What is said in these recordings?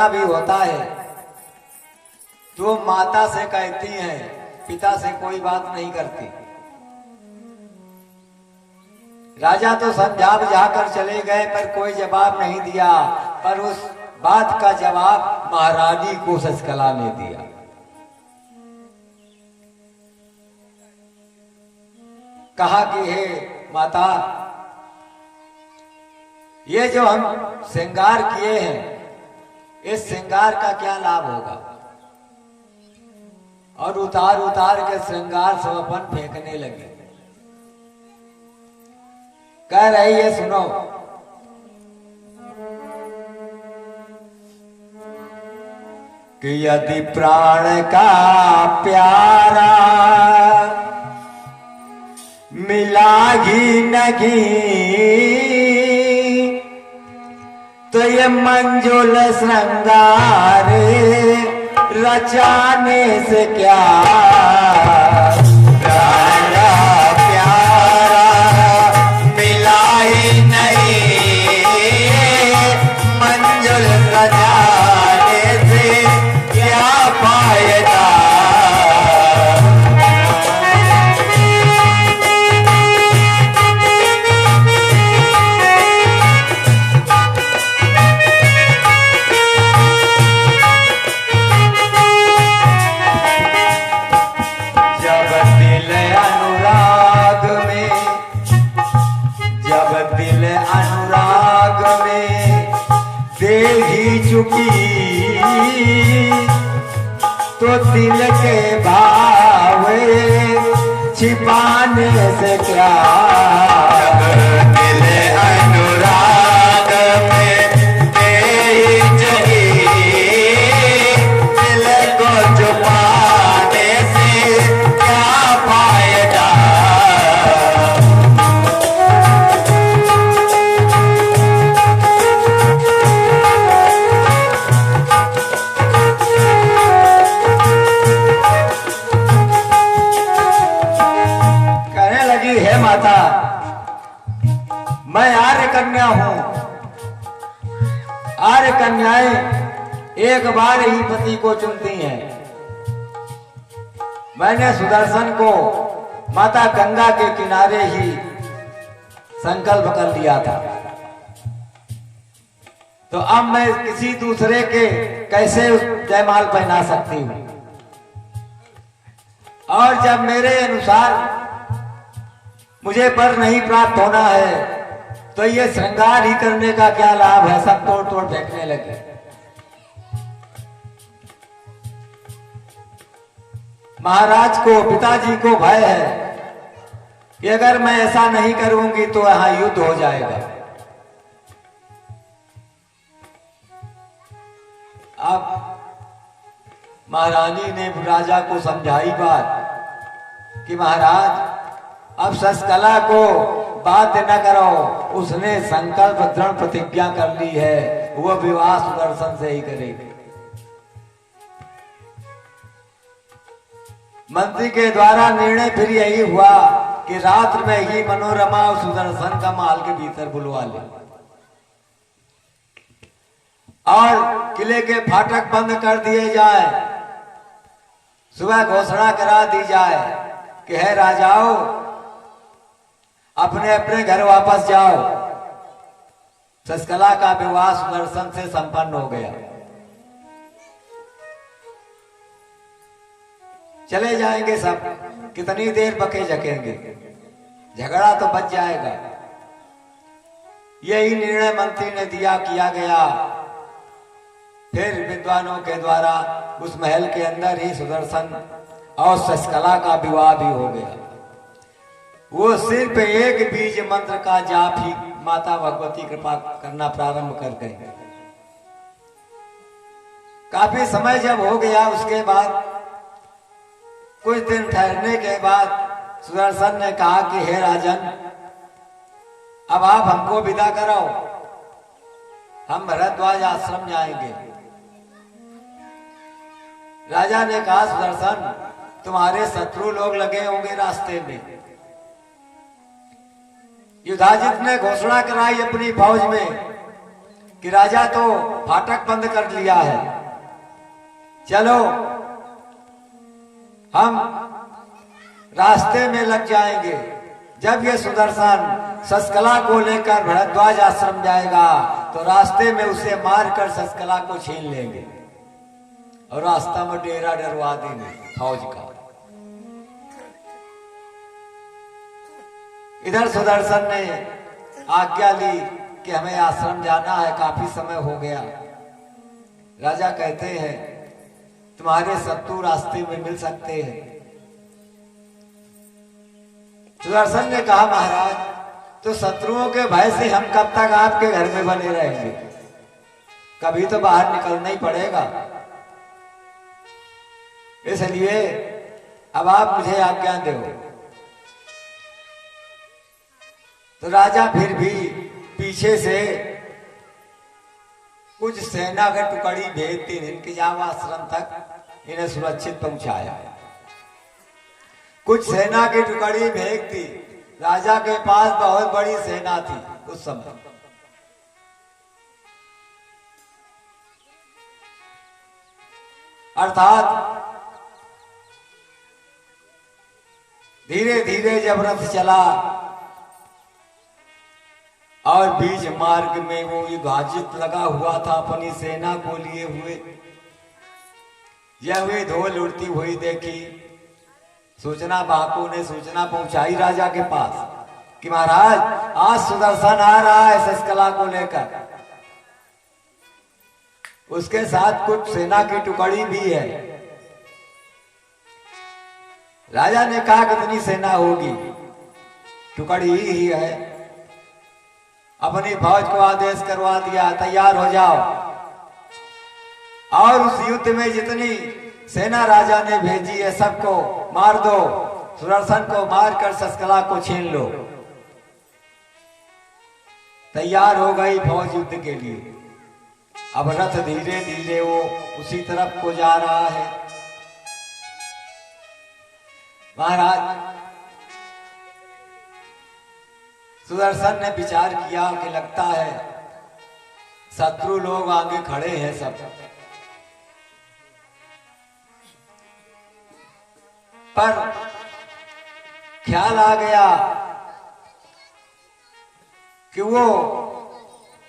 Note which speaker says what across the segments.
Speaker 1: भी होता है तो माता से कहती है, पिता से कोई बात नहीं करती। राजा तो समझा बुझाकर चले गए पर कोई जवाब नहीं दिया, पर उस बात का जवाब महारानी को शशिकला ने दिया। कहा कि हे माता, ये जो हम श्रृंगार किए हैं, इस श्रृंगार का क्या लाभ होगा? और उतार उतार के श्रृंगार सब अपन फेंकने लगे। कह रही है, सुनो, कि यदि प्राण का प्यारा मिलागी नहीं तो ये मंजुल श्रृंगार रचाने से क्या? प्यारा प्यारा मिला ही नहीं, मंजुल रचाने से क्या फायदा? चुकी तो दिल के भाव छिपाने से क्या? दिल अनुराग में दे चुकी, दिल को छुपाने से क्या फायदा? माता, मैं आर्य कन्या हूं। आर्य कन्याएं एक बार ही पति को चुनती हैं। मैंने सुदर्शन को माता गंगा के किनारे ही संकल्प कर लिया था, तो अब मैं किसी दूसरे के कैसे जयमाल पहना सकती हूं? और जब मेरे अनुसार मुझे पर नहीं प्राप्त होना है तो ये श्रृंगार ही करने का क्या लाभ है? सब तोड़ तोड़ फेंकने लगे। महाराज को, पिताजी को भय है कि अगर मैं ऐसा नहीं करूंगी तो यहां युद्ध हो जाएगा। अब महारानी ने राजा को समझाई बात कि महाराज, अब शशिकला को बाध्य न करो, उसने संकल्प दृढ़ प्रतिज्ञा कर ली है, वो विवाह सुदर्शन से ही करेगी। मंत्री के द्वारा निर्णय फिर यही हुआ कि रात्र में ही मनोरमा और सुदर्शन का महल के भीतर बुलवा ले और किले के फाटक बंद कर दिए जाए। सुबह घोषणा करा दी जाए कि हे राजाओं, अपने अपने घर वापस जाओ, शशिकला का विवाह सुदर्शन से संपन्न हो गया। चले जाएंगे सब, कितनी देर बके झकेंगे, झगड़ा तो बच जाएगा। यही निर्णय मंत्री ने दिया, किया गया। फिर विद्वानों के द्वारा उस महल के अंदर ही सुदर्शन और शशिकला का विवाह भी हो गया। वो सिर्फ एक बीज मंत्र का जाप ही माता भगवती कृपा करना प्रारंभ कर गए। काफी समय जब हो गया, उसके बाद कुछ दिन ठहरने के बाद सुदर्शन ने कहा कि हे राजन, अब आप हमको विदा कराओ, हम भरद्वाज आश्रम जाएंगे। राजा ने कहा, सुदर्शन, तुम्हारे शत्रु लोग लगे होंगे रास्ते में, युधाजित ने घोषणा कराई अपनी फौज में कि राजा तो फाटक बंद कर लिया है, चलो हम रास्ते में लग जाएंगे। जब ये सुदर्शन शस्कला को लेकर भरद्वाज आश्रम जाएगा तो रास्ते में उसे मारकर शस्कला को छीन लेंगे और रास्ता में डेरा डरवा देंगे फौज का। इधर सुदर्शन ने आज्ञा ली कि हमें आश्रम जाना है, काफी समय हो गया। राजा कहते हैं तुम्हारे शत्रु रास्ते में मिल सकते हैं। सुदर्शन ने कहा महाराज तो शत्रुओं के भय से हम कब तक आपके घर में बने रहेंगे, कभी तो बाहर निकलना ही पड़ेगा, इसलिए अब आप मुझे आज्ञा दो। तो राजा फिर भी पीछे से कुछ सेना के टुकड़ी भेज दी, इनके जाम आश्रम तक इन्हें सुरक्षित पहुंचाया। कुछ सेना की टुकड़ी भेज दी। राजा के पास बहुत बड़ी सेना थी उस समय। अर्थात धीरे धीरे जब रथ चला और बीच मार्ग में वो विभाजित लगा हुआ था अपनी सेना को लिए हुए, यह वे धूल उड़ती हुई देखी। सूचना बाको ने सूचना पहुंचाई राजा के पास कि महाराज आज सुदर्शन आ रहा है शस्कला को लेकर, उसके साथ कुछ सेना की टुकड़ी भी है। राजा ने कहा कितनी सेना होगी, टुकड़ी ही है। अपनी फौज को आदेश करवा दिया तैयार हो जाओ, और उस युद्ध में जितनी सेना राजा ने भेजी है सबको मार दो, सुदर्शन को मारकर शस्कला को छीन लो। तैयार हो गई फौज युद्ध के लिए। अब रथ धीरे धीरे वो उसी तरफ को जा रहा है। महाराज सुदर्शन ने विचार किया कि लगता है शत्रु लोग आगे खड़े हैं सब, पर ख्याल आ गया कि वो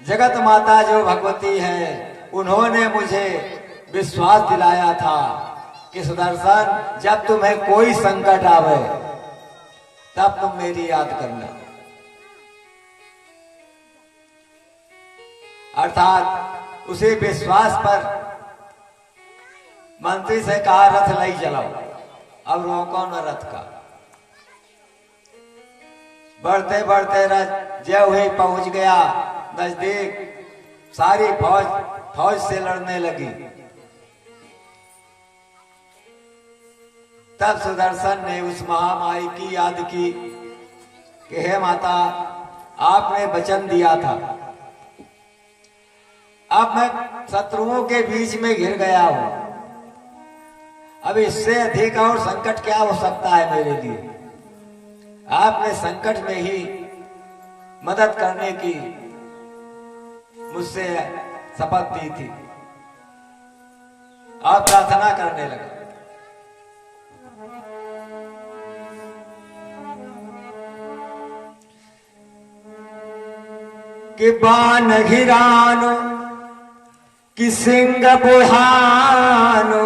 Speaker 1: जगत माता जो भगवती है उन्होंने मुझे विश्वास दिलाया था कि सुदर्शन जब तुम्हें कोई संकट आवे तब तुम मेरी याद करना। अर्थात उसी विश्वास पर मंत्री से कहा रथ लाई चलाओ, अब रोको न रथ का। बढ़ते बढ़ते रथ जो ही पहुंच गया नजदीक, सारी फौज से लड़ने लगी। तब सुदर्शन ने उस महामाई की याद की कि हे माता आपने वचन दिया था, अब मैं शत्रुओं के बीच में घिर गया हूं, अब इससे अधिक और संकट क्या हो सकता है मेरे लिए। आपने संकट में ही मदद करने की मुझसे शपथ दी थी। और प्रार्थना करने लगा कि बाण घिरानो कि सिंह बुढ़ानो,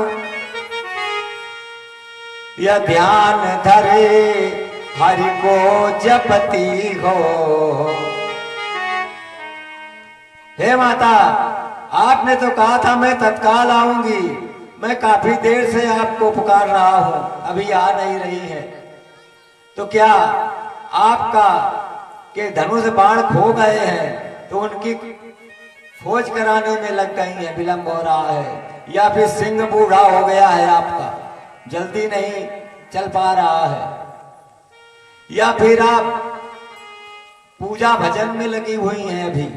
Speaker 1: या ध्यान धरे हरि को जपती हो। हे माता आपने तो कहा था मैं तत्काल आऊंगी, मैं काफी देर से आपको पुकार रहा हूं, अभी आ नहीं रही है, तो क्या आपका के धनुष बाण खो गए हैं तो उनकी खोज कराने में लग गई है, विलंब हो रहा है, या फिर सिंह बूढ़ा हो गया है आपका, जल्दी नहीं चल पा रहा है, या फिर आप पूजा भजन में लगी हुई हैं, अभी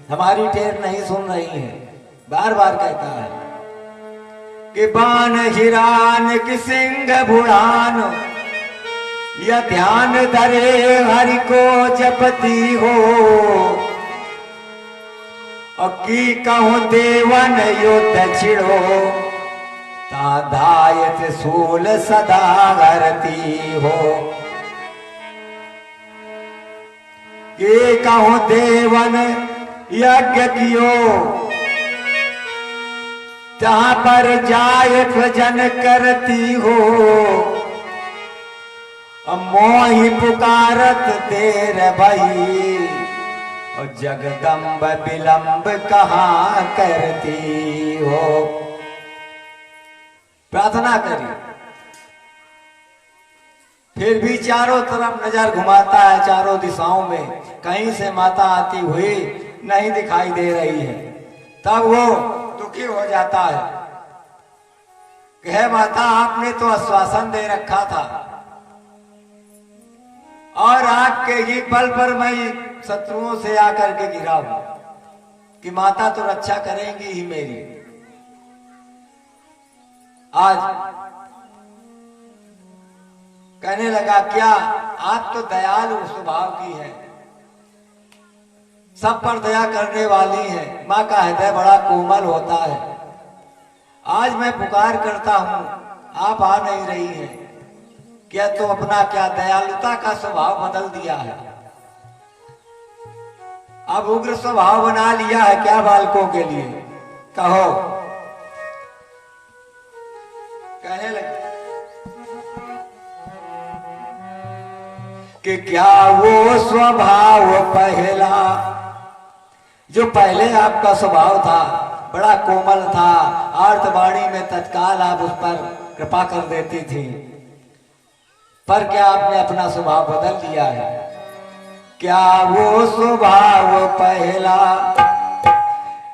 Speaker 1: हमारी टेर नहीं सुन रही हैं। बार बार कहता है कि बाण हिरान कि सिंह बुढ़ान, या ध्यान धरे हरि को जपती हो। और की कहूं देवन युद्ध छिड़ो ता धायत सूल सदा हरती हो। की कहूं देवन यज्ञ कियो जहां पर जाय भजन करती हो। मोहि पुकारत देर भई और जगदम्ब विलंब कहाँ करती हो। प्रार्थना करी, फिर भी चारों तरफ नजर घुमाता है, चारों दिशाओं में कहीं से माता आती हुई नहीं दिखाई दे रही है। तब वो दुखी हो जाता है कि हे माता, आपने तो आश्वासन दे रखा था और आपके ही बल पर मैं शत्रुओं से आकर के गिरा हूं कि माता तो रक्षा करेंगी ही मेरी। आज कहने लगा, क्या आप तो दयालु स्वभाव की है, सब पर दया करने वाली है। माँ का हृदय बड़ा कोमल होता है। आज मैं पुकार करता हूं, आप आ नहीं रही हैं। क्या तो अपना क्या दयालुता का स्वभाव बदल दिया है, अब उग्र स्वभाव बना लिया है क्या बालकों के लिए? कहो। कहने लगे कि क्या वो स्वभाव पहला, जो पहले आपका स्वभाव था बड़ा कोमल था, आर्तवाणी में तत्काल आप उस पर कृपा कर देती थी, पर क्या आपने अपना स्वभाव बदल दिया है? क्या वो स्वभाव पहला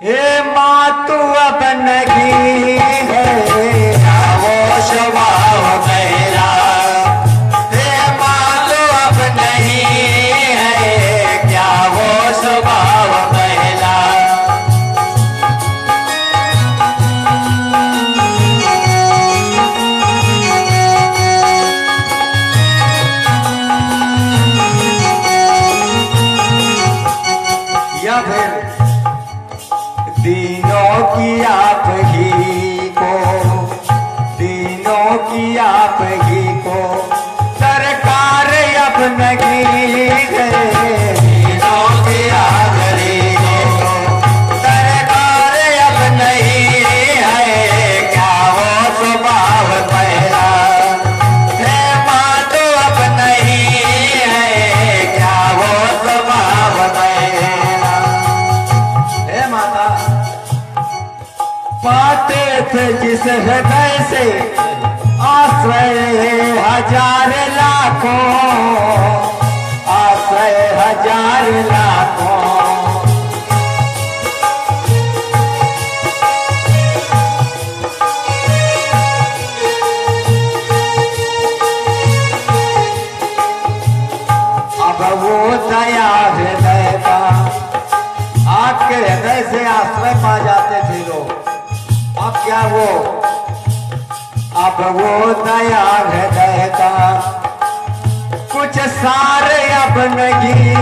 Speaker 1: हे माँ तू अब नहीं है, क्या वो स्वभाव पहला हे माँ तू अब नहीं है, क्या वो स्वभाव पहला। या फिर तीनों की आप ही को, तीनों की आप ही को सरकार अब नहीं है, तीनों की आप ही को सरकार अब नहीं है, क्या वो स्वभाव पहला है माँ तो अब नहीं है, क्या वो स्वभाव पहला। हे माता, पाते थे जिस हृदय से आश्रय हजार लाखों, आश्रय हजार लाखों, अब वो दया हृदय का, आपके हृदय से आश्रय पा जाते थे लोग, अब क्या वो, अब वो दया हृदय का कुछ सारे अब नहीं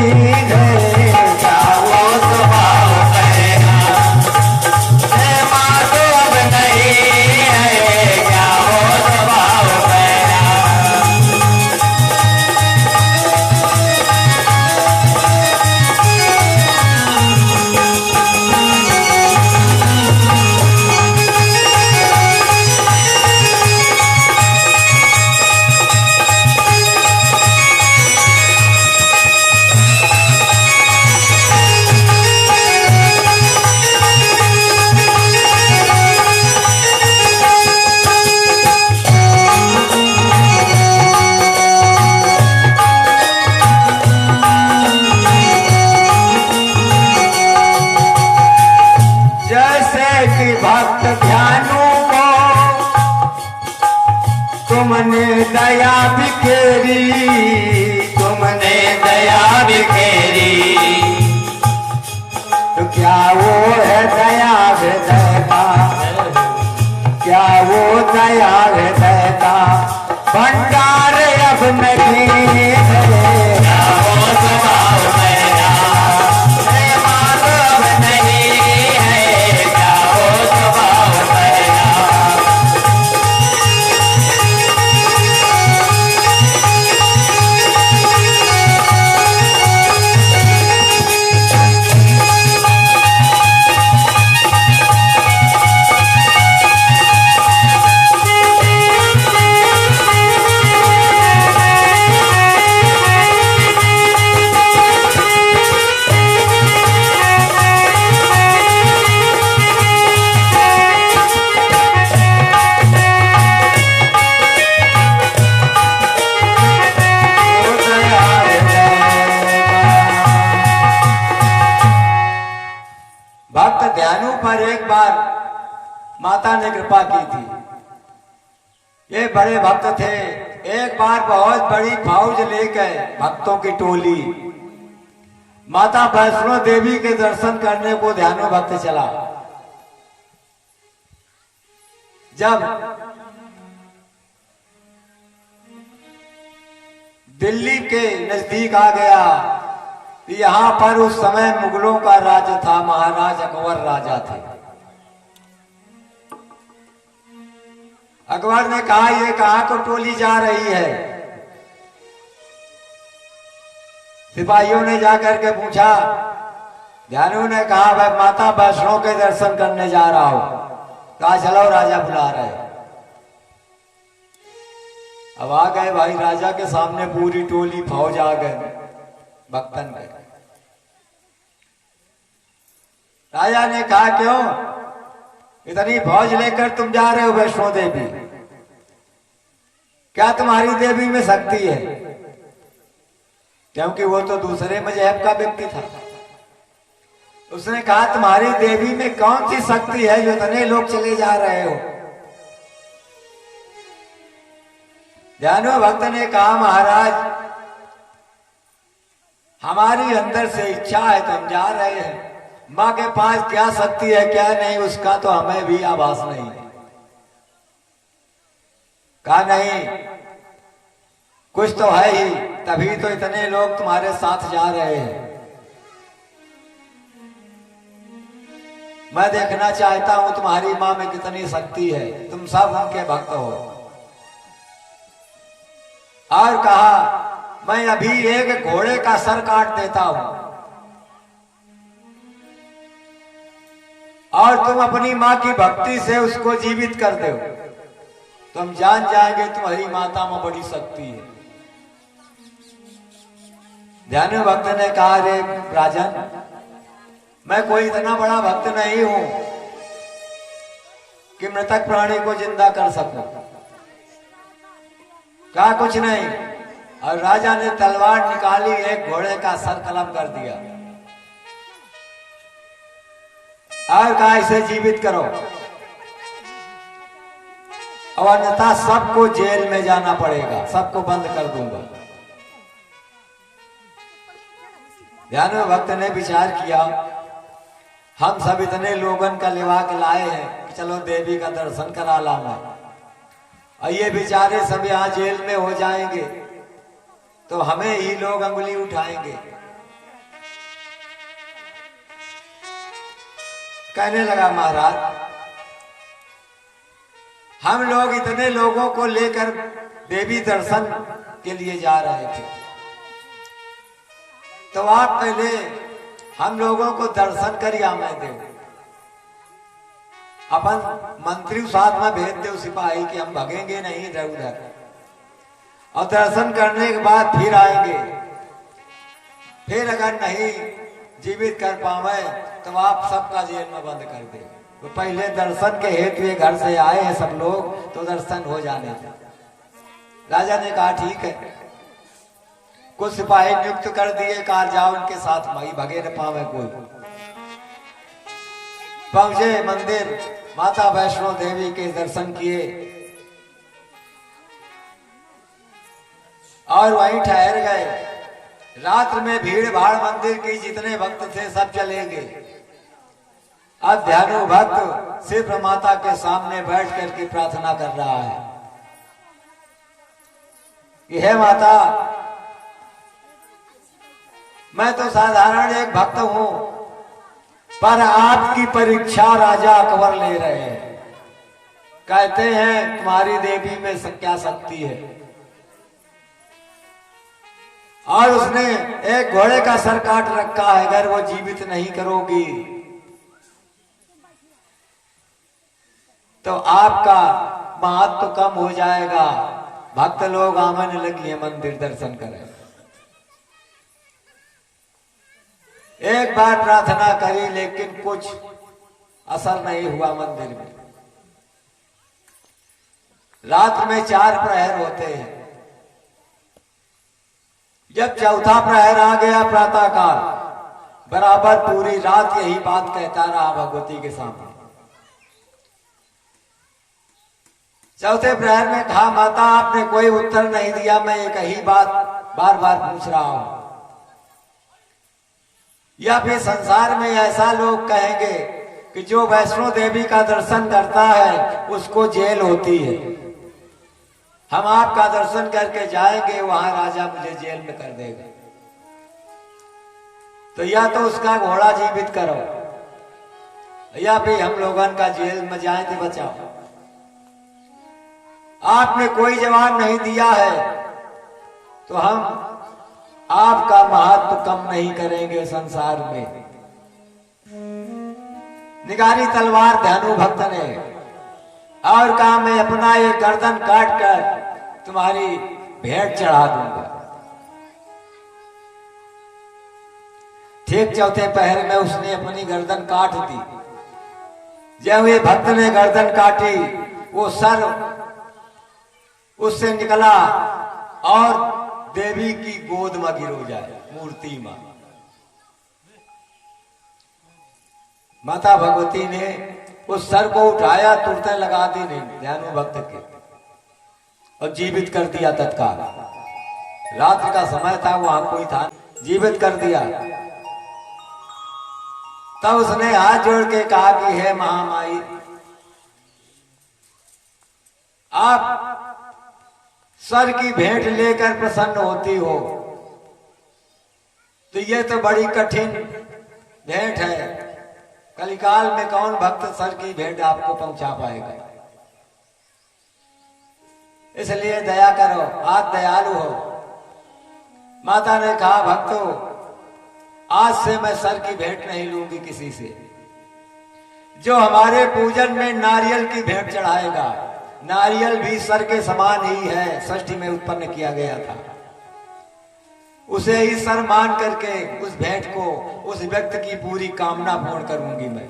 Speaker 1: है, क्या वो स्वभाव पहला है माँ तो अब नहीं है, क्या वो स्वभाव पहला। भक्त ध्यानु को तुमने दया बिखेरी, तुमने दया बिखेरी, तो क्या वो है दया हृदय का, क्या वो दया हृदय का भंडार अब नहीं है, क्या वो स्वभाव मेरा है माँ अब नहीं पर एक बार माता ने कृपा की थी। ये बड़े भक्त थे। एक बार बहुत बड़ी फौज लेकर भक्तों की टोली माता वैष्णो देवी के दर्शन करने को ध्यानो भक्त चला। जब दिल्ली के नजदीक आ गया, यहां पर उस समय मुगलों का राज था, महाराज अकबर राजा थे। अकबर ने कहा ये कहां को टोली जा रही है? सिपाहियों ने जाकर के पूछा। ध्यानु ने कहा भाई माता वैष्णो के दर्शन करने जा रहा हूं। कहा चलो राजा बुला रहे। अब आ गए भाई राजा के सामने पूरी टोली फौज आ गए भक्तन के। राजा ने कहा क्यों इतनी फौज लेकर तुम जा रहे हो वैष्णो देवी? क्या तुम्हारी देवी में शक्ति है? क्योंकि वो तो दूसरे मजहब का व्यक्ति था। उसने कहा तुम्हारी देवी में कौन सी शक्ति है जो इतने लोग चले जा रहे हो? ध्यानो भक्त ने कहा महाराज हमारी अंदर से इच्छा है तो हम जा रहे हैं। मां के पास क्या शक्ति है क्या नहीं उसका तो हमें भी आभास नहीं है। कहा नहीं कुछ तो है ही, तभी तो इतने लोग तुम्हारे साथ जा रहे हैं। मैं देखना चाहता हूं तुम्हारी मां में कितनी शक्ति है, तुम सब उनके भक्त हो। और कहा मैं अभी एक घोड़े का सर काट देता हूं और तुम अपनी मां की भक्ति से उसको जीवित कर दो तो हम जान जाएंगे तुम्हारी माता में बड़ी शक्ति है। ध्यान भक्त ने कहा रे राजन मैं कोई इतना बड़ा भक्त नहीं हूं कि मृतक प्राणी को जिंदा कर सकूं। कहा कुछ नहीं। और राजा ने तलवार निकाली, एक घोड़े का सर कलम कर दिया और कहा इसे जीवित करो और अन्यथा सबको जेल में जाना पड़ेगा, सबको बंद कर दूंगा। ध्यान भक्त ने विचार किया हम सब इतने लोगन का लिवा के लाए हैं कि चलो देवी का दर्शन करा लाऊंगा और ये बेचारे सब यहां जेल में हो जाएंगे तो हमें ही लोग अंगुली उठाएंगे। कहने लगा महाराज हम लोग इतने लोगों को लेकर देवी दर्शन के लिए जा रहे थे तो आप पहले हम लोगों को दर्शन करिए मैं दे अपन मंत्री साथ में भेज दो सिपाही कि हम भगेंगे नहीं इधर उधर और दर्शन करने के बाद फिर आएंगे। फिर अगर नहीं जीवित कर पावे तो आप सबका जेल में बंद कर दे। तो पहले दर्शन के हेतु ये घर से आए हैं सब लोग तो दर्शन हो जाने थे। राजा ने कहा ठीक है। कुछ सिपाही नियुक्त कर दिए, कहा जाओ उनके साथ भाई भगे न पावे कोई। पहुंचे मंदिर, माता वैष्णो देवी के दर्शन किए और वहीं ठहर गए। रात्र में भीड़ भाड़ मंदिर की जितने भक्त थे सब चले गए। अब ध्यानु भक्त सिर्फ माता के सामने बैठ करके प्रार्थना कर रहा है कि हे माता मैं तो साधारण एक भक्त हूं पर आपकी परीक्षा राजा अकबर ले रहे हैं। कहते हैं तुम्हारी देवी में क्या शक्ति है और उसने एक घोड़े का सर काट रखा है, अगर वो जीवित नहीं करोगी तो आपका महत्व कम हो जाएगा। भक्त लोग आने लगी है मंदिर दर्शन करें। एक बार प्रार्थना करी लेकिन कुछ असर नहीं हुआ मंदिर में। रात में 4 प्रहर होते हैं। जब चौथा प्रहर आ गया प्रातः काल बराबर पूरी रात यही बात कहता रहा भगवती के सामने। चौथे प्रहर में कहा, माता आपने कोई उत्तर नहीं दिया, मैं एक ही बात बार बार पूछ रहा हूं। या फिर संसार में ऐसा लोग कहेंगे कि जो वैष्णो देवी का दर्शन करता है उसको जेल होती है। हम आपका दर्शन करके जाएंगे, वहां राजा मुझे जेल में कर देगा। तो या तो उसका घोड़ा जीवित करो, या फिर हम लोगों का जेल में जाए तो बचाओ। आपने कोई जवाब नहीं दिया है तो हम आपका महत्व कम नहीं करेंगे संसार में। निगारी तलवार ध्यानु भक्त ने और कहा, मैं अपना ये गर्दन काट कर तुम्हारी भेंट चढ़ा दूंगा। ठीक चौथे पहर में उसने अपनी गर्दन काट दी। जब ये भक्त ने गर्दन काटी, वो सर उससे निकला और देवी की गोद में गिरो जाए, मूर्ति में। माता भगवती ने उस सर को उठाया, तुरंत लगा दी ध्यानु भक्त के और जीवित कर दिया तत्काल। रात्रि का समय था, वहां कोई था, जीवित कर दिया। तब उसने हाथ जोड़ के कहा कि हे महामाई, आप सर की भेंट लेकर प्रसन्न होती हो, तो ये तो बड़ी कठिन भेंट है। कलिकाल में कौन भक्त सर की भेंट आपको पहुंचा पाएगा? इसलिए दया करो, आप दयालु हो। माता ने कहा, भक्तों, आज से मैं सर की भेंट नहीं लूंगी किसी से। जो हमारे पूजन में नारियल की भेंट चढ़ाएगा, नारियल भी सर के समान ही है, षष्ठी में उत्पन्न किया गया था, उसे ही सर मान करके उस भेंट को, उस व्यक्ति की पूरी कामना पूर्ण करूंगी मैं।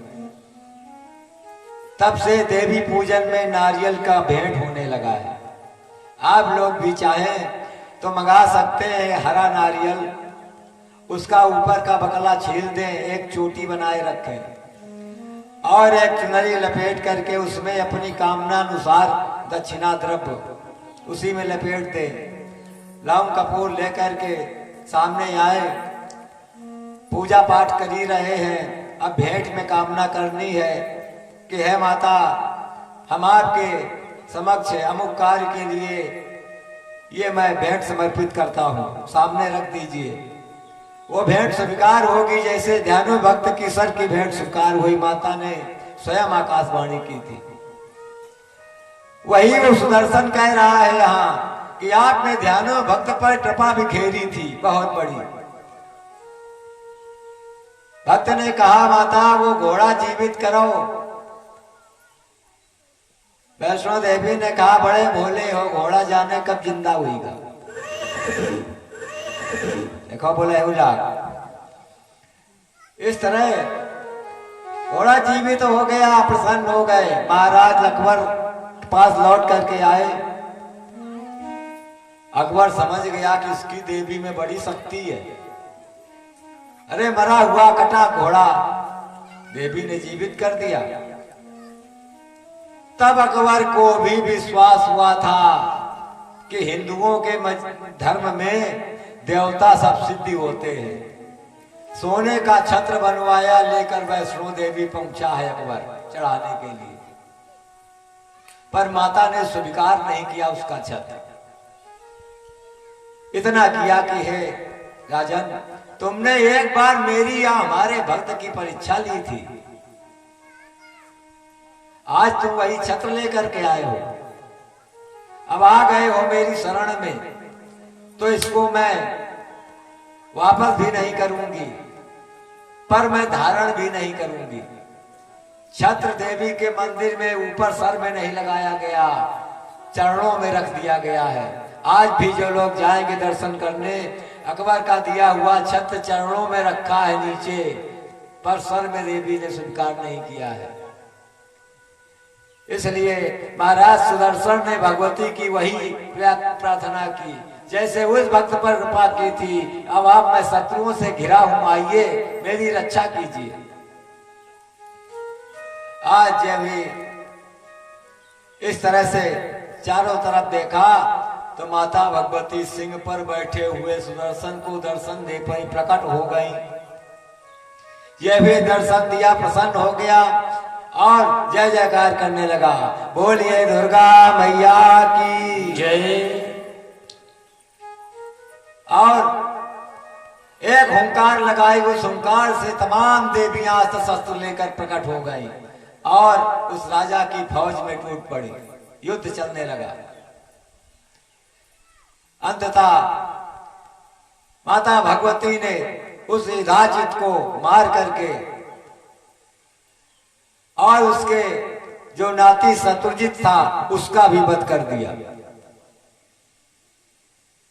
Speaker 1: तब से देवी पूजन में नारियल का भेंट होने लगा है। आप लोग भी चाहें तो मंगा सकते हैं हरा नारियल, उसका ऊपर का बकला छील दें, एक चोटी बनाए रखें और एक चुनरी लपेट करके उसमें अपनी कामना अनुसार दक्षिणा द्रव्य उसी में लपेट दे। लौंग कपूर लेकर के सामने आए, पूजा पाठ कर ही रहे हैं, अब भेंट में कामना करनी है कि हे माता, हम आपके समक्ष अमुक कार्य के लिए ये मैं भेंट समर्पित करता हूं, सामने रख दीजिए। वो भेंट स्वीकार होगी जैसे ध्यानु भक्त की सर की भेंट स्वीकार हुई। माता ने स्वयं आकाशवाणी की थी। वही वो सुदर्शन कह रहा है यहाँ कि आपने ध्यानु भक्त पर कृपा बिखेरी थी बहुत बड़ी। भक्त ने कहा, माता वो घोड़ा जीवित करो। वैष्णो देवी ने कहा, बड़े भोले हो, घोड़ा जाने कब जिंदा हुईगा। देखो बोले इस तरह घोड़ा जीवित हो गया, प्रसन्न हो गए। महाराज अकबर के पास लौट करके आए। अकबर समझ गया कि इसकी देवी में बड़ी शक्ति है। अरे मरा हुआ कटा घोड़ा देवी ने जीवित कर दिया। तब अकबर को भी विश्वास हुआ था कि हिंदुओं के धर्म में देवता सब सिद्धि होते हैं। सोने का छत्र बनवाया, लेकर वैष्णो देवी पहुंचा है अकबर चढ़ाने के लिए, पर माता ने स्वीकार नहीं किया उसका छत्र। इतना किया कि हे राजन, तुमने एक बार मेरी या हमारे भक्त की परीक्षा ली थी, आज तुम वही छत्र लेकर के आए हो। अब आ गए हो मेरी शरण में, तो इसको मैं वापस भी नहीं करूंगी, पर मैं धारण भी नहीं करूंगी। छत्र देवी के मंदिर में ऊपर सर में नहीं लगाया गया, चरणों में रख दिया गया है। आज भी जो लोग जाएंगे दर्शन करने, अकबर का दिया हुआ छत्र चरणों में रखा है नीचे, पर सर में देवी ने स्वीकार नहीं किया है। इसलिए महाराज सुदर्शन ने भगवती की वही प्रार्थना की, जैसे उस भक्त पर कृपा की थी, अब आप मैं शत्रुओं से घिरा हूं, आइए मेरी रक्षा कीजिए। आज जब भी इस तरह से चारों तरफ देखा तो माता भगवती सिंह पर बैठे हुए सुदर्शन को दर्शन दे पाई, प्रकट हो गई। यह भी दर्शन दिया, प्रसन्न हो गया और जय जयकार करने लगा, बोलिए दुर्गा मैया की जय। और एक हुंकार लगाई, उस हुंकार से तमाम देवियां अस्त्र शस्त्र लेकर प्रकट हो गई और उस राजा की फौज में टूट पड़ी। युद्ध चलने लगा। अंततः माता भगवती ने उस युधाजित को मार करके और उसके जो नाती शत्रुजित था उसका भी वध कर दिया।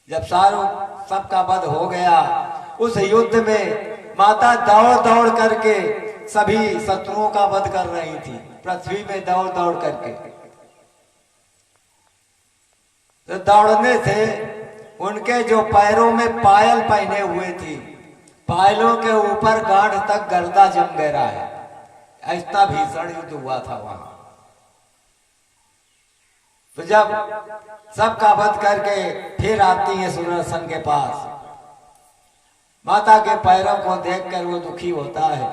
Speaker 1: जब सबका वध हो गया, उस युद्ध में माता दौड़ दौड़ करके सभी शत्रुओं का वध कर रही थी, पृथ्वी में दौड़ दौड़ करके। तो दौड़ने से उनके जो पैरों में पायल पहने हुए थी, पायलों के ऊपर गांठ तक गर्दा जम गया है। इतना भीषण युद्ध हुआ था वहां। तो जब सबका वध करके फिर आती है सुदर्शन के पास, माता के पैरों को देखकर वो दुखी होता है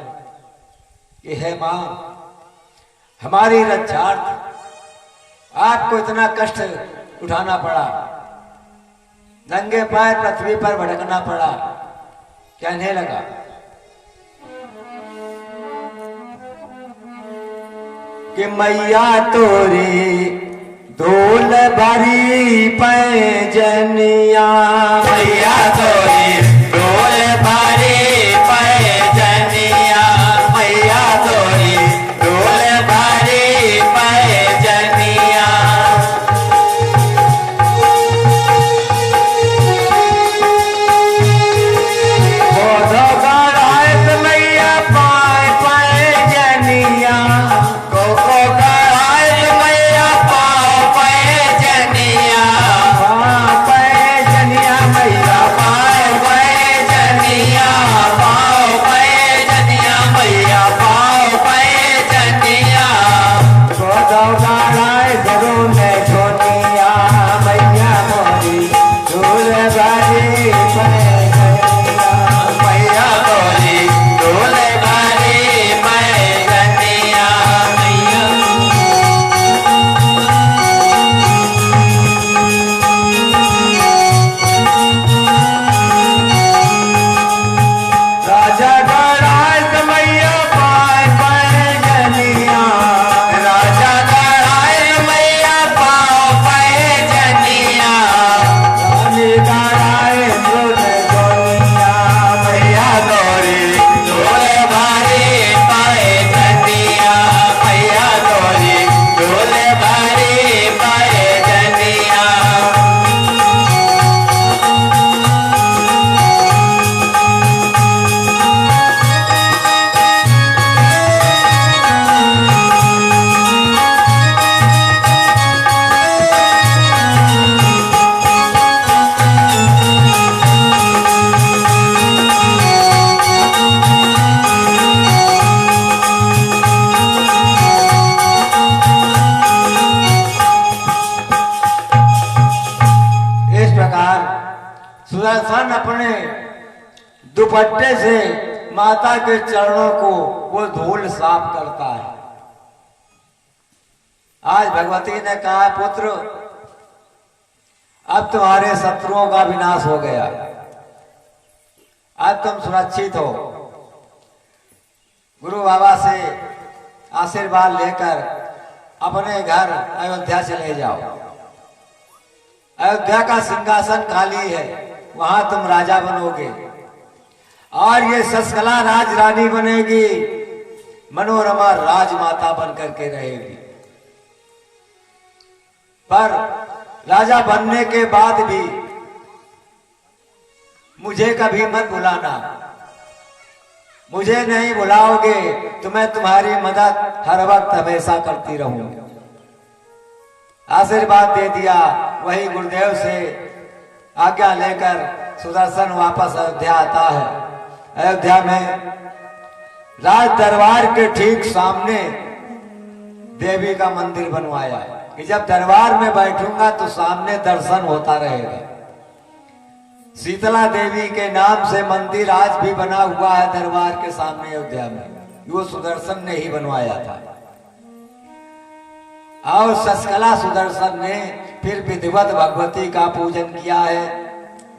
Speaker 1: कि हे मां, हमारी रक्षार्थ आपको इतना कष्ट उठाना पड़ा, नंगे पैर पृथ्वी पर भटकना पड़ा। कहने लगा, कि मैया तोरी धूल भरी पैजनिया, मैया तोरी धूल भरी पैजनिया, मैया तोरी धूल भरी पैजनिया। बोधो गरायत मैया पाए पैजनिया, को गरायत मैया पाओ पैजनिया, पाओ पैजनिया मैया पाओ पैजनिया, पाओ पैजनिया मैया पाओ पैजनिया। बोधो गरायत रोने छोनिया, मैया मोरी धूल भरी पैजनिया, मैया मोरी धूल भरी पैजनिया। राजा गरायत मैया पाए पैजनिया, राजा गरायत मैया पाओ पैजनिया, रानी गरायत रोने गोनिया, मैया तोरी धूल भरी पैजनिया, मैया तोरी धूल भरी पैजनिया। इस प्रकार सुदर्शन अपने दुपट्टे से माता के चरणों को वो धूल साफ करता है। आज भगवती ने कहा, पुत्र अब तुम्हारे शत्रुओं का विनाश हो गया, आज तुम सुरक्षित हो। गुरु बाबा से आशीर्वाद लेकर अपने घर अयोध्या चले जाओ। अयोध्या का सिंहासन खाली है, वहां तुम राजा बनोगे और ये शशकला राजरानी बनेगी, मनोरमा राजमाता बन करके रहेगी। पर राजा बनने के बाद भी मुझे कभी मत बुलाना, मुझे नहीं बुलाओगे तो मैं तुम्हारी मदद हर वक्त हमेशा करती रहूंगी। आशीर्वाद दे दिया। वही गुरुदेव से आज्ञा लेकर सुदर्शन वापस अयोध्या आता है। अयोध्या में राज दरबार के ठीक सामने देवी का मंदिर बनवाया कि जब दरबार में बैठूंगा तो सामने दर्शन होता रहेगा। शीतला देवी के नाम से मंदिर आज भी बना हुआ है दरबार के सामने अयोध्या में, वो सुदर्शन ने ही बनवाया था। और शशकला सुदर्शन ने फिर विधिवत भगवती का पूजन किया है।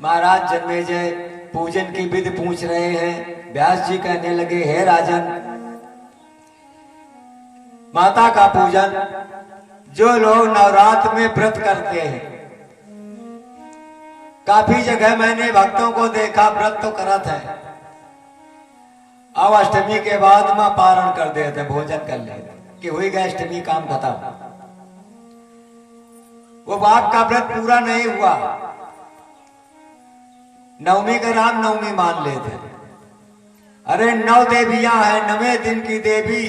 Speaker 1: महाराज जन्मेजय पूजन की विधि पूछ रहे हैं। व्यास जी कहने लगे, हे राजन, माता का पूजन जो लोग नवरात्र में व्रत करते हैं, काफी जगह मैंने भक्तों को देखा व्रत तो करत है, अब अष्टमी के बाद मां पारण कर देते, भोजन कर लेते कि हुई गया अष्टमी, काम खत्म। वो बाप का व्रत पूरा नहीं हुआ, नवमी का राम नवमी मान लेते। अरे 9 देवियां हैं, 9वें दिन की देवी